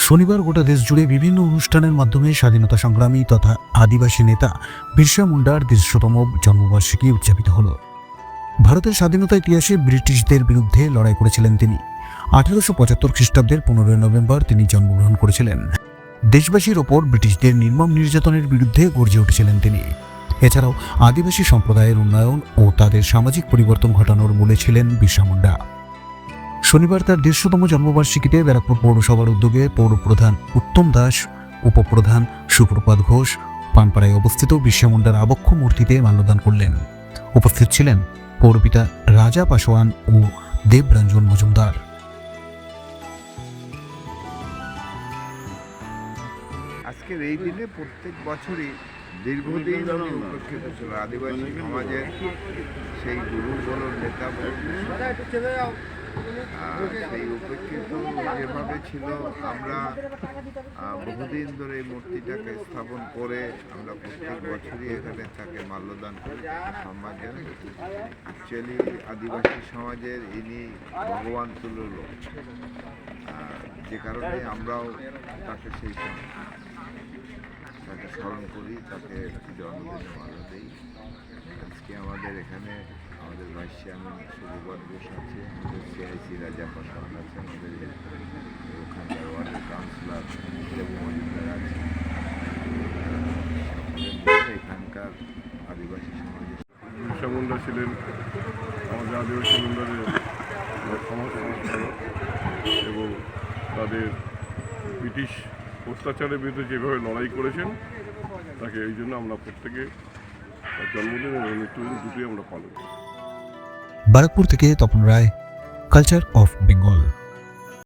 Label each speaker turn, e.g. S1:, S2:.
S1: শনিবার গোটা দেশ জুড়ে বিভিন্ন অনুষ্ঠানের মাধ্যমে স্বাধীনতা সংগ্রামী তথা আদিবাসী নেতা বিরসা মুন্ডার ৩০০তম জন্মবার্ষিকী উদযাপিত হল। ভারতের স্বাধীনতা ইতিহাসে ব্রিটিশদের বিরুদ্ধে লড়াই করেছিলেন তিনি। ১৮৭৫ খ্রিস্টাব্দের ১৫ নভেম্বর তিনি জন্মগ্রহণ করেছিলেন। দেশবাসীর ওপর ব্রিটিশদের নির্মম নির্যাতনের বিরুদ্ধে গর্জে উঠেছিলেন তিনি। এছাড়াও আদিবাসী সম্প্রদায়ের উন্নয়ন ও তাদের সামাজিক পরিবর্তন ঘটানোর মূলে ছিলেন বিরসা মুন্ডা। শনিবার তার ১৫০তম জন্মবার্ষিকীতে ব্যারাকপুর পৌরসভার উদ্যোগে পৌরপ্রধান উত্তম দাস, উপপ্রধান সুপ্রপাত ঘোষ পানপাড়ায় অবস্থিত বিরসা মুন্ডার আবক্ষ মূর্তিতে মাল্যদান করলেন। উপস্থিত ছিলেন পৌরপিতা রাজা পাসোয়ান ও দেবরঞ্জন মজুমদার।
S2: আজকের এই দিনে প্রত্যেক বছরই দীর্ঘদিন উনি উপেক্ষিত ছিল। আদিবাসী সমাজের সেই গুরু বলুন, নেতা বলুন, সেই উপেক্ষিত যেভাবে ছিল, আমরা বহুদিন ধরে এই মূর্তিটাকে স্থাপন করে আমরা প্রত্যেক বছরই এখানে তাকে মাল্যদান করি, সম্মান জানাই। অ্যাকচুয়ালি আদিবাসী সমাজের ইনি ভগবান তুল্য লোক, যে কারণে আমরাও তাকে সেই তাকে স্মরণ করি, তাকে জন্মদিনে মালা দিই। আজকে আমাদের এখানে আমাদের ভাইস চেয়ারম্যান সুপ্রপাত ঘোষ আছে, আমাদের সিআইসি রাজা পাসোয়ান আছে, আমাদের ওখানকার ওয়ার্ডের কাউন্সিলর দেবু মজুমদার আছে। এখানকার আদিবাসী সমাজের
S3: বিরসা মুন্ডা ছিলেন আমাদের আদিবাসী মুন্ডাদের সমাজ সংস্কারক এবং তাদের ব্রিটিশ অত্যাচারের বিরুদ্ধে যেভাবে লড়াই করেছেন তাকে এই জন্য আমরা প্রত্যেকে তার জন্মদিন এবং মৃত্যুদিন দুটোই আমরা পালন করি।
S1: ব্যারাকপুর থেকে তপন রায়, কালচার অফ বেঙ্গল।